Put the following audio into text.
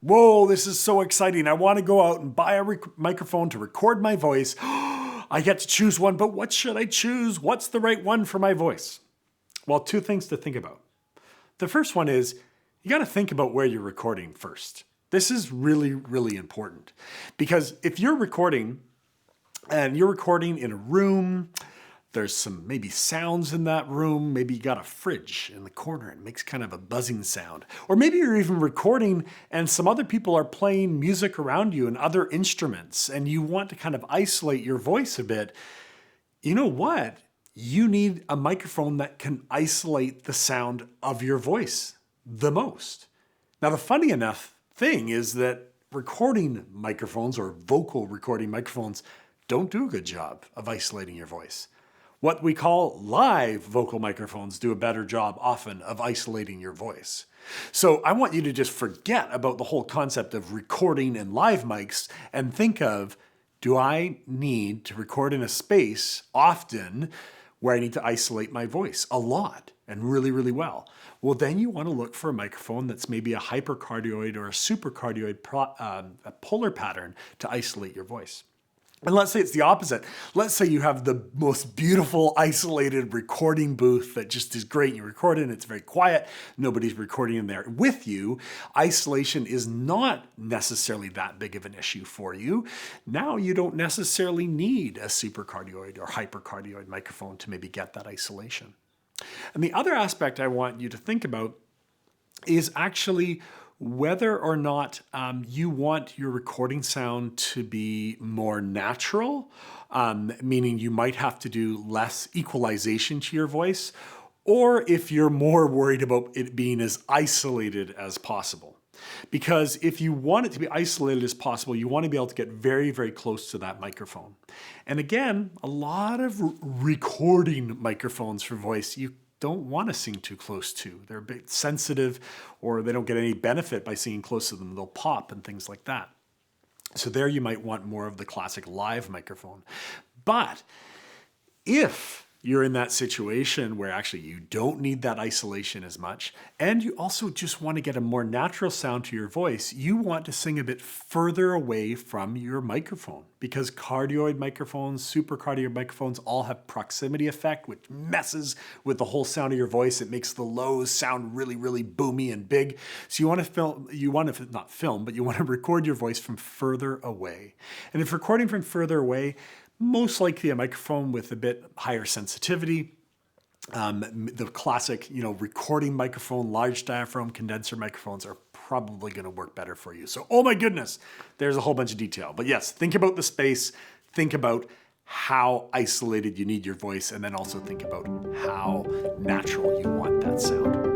Whoa, this is so exciting. I want to go out and buy a microphone to record my voice. I get to choose one, but what should I choose? What's the right one for my voice? Well, two things to think about. The first one is you got to think about where you're recording first. This is really, really important because if you're recording and you're recording in a room, there's some maybe sounds in that room. Maybe you got a fridge in the corner and it makes kind of a buzzing sound. Or maybe you're even recording and some other people are playing music around you and other instruments and you want to kind of isolate your voice a bit. You know what? You need a microphone that can isolate the sound of your voice the most. Now, the funny enough thing is that recording microphones or vocal recording microphones don't do a good job of isolating your voice. What we call live vocal microphones do a better job often of isolating your voice. So I want you to just forget about the whole concept of recording in live mics and think of, do I need to record in a space often where I need to isolate my voice a lot and really, really well? Well, then you want to look for a microphone that's maybe a hypercardioid or a supercardioid a polar pattern to isolate your voice. And let's say it's the opposite. Let's say you have the most beautiful isolated recording booth that just is great. You record it and it's very quiet. Nobody's recording in there with you. Isolation is not necessarily that big of an issue for you. Now you don't necessarily need a supercardioid or hypercardioid microphone to maybe get that isolation. And the other aspect I want you to think about is actually whether or not you want your recording sound to be more natural, meaning you might have to do less equalization to your voice, or if you're more worried about it being as isolated as possible. Because if you want it to be isolated as possible, you want to be able to get very, very close to that microphone. And again, a lot of recording microphones for voice, you don't want to sing too close to. They're a bit sensitive or they don't get any benefit by singing close to them. They'll pop and things like that. So there you might want more of the classic live microphone. But if you're in that situation where actually you don't need that isolation as much, and you also just want to get a more natural sound to your voice, you want to sing a bit further away from your microphone because cardioid microphones, supercardioid microphones all have proximity effect, which messes with the whole sound of your voice. It makes the lows sound really, really boomy and big. So you want to record your voice from further away. And if recording from further away, most likely a microphone with a bit higher sensitivity. The classic, recording microphone, large diaphragm condenser microphones are probably going to work better for you. So, oh my goodness, there's a whole bunch of detail. But yes, think about the space, think about how isolated you need your voice, and then also think about how natural you want that sound.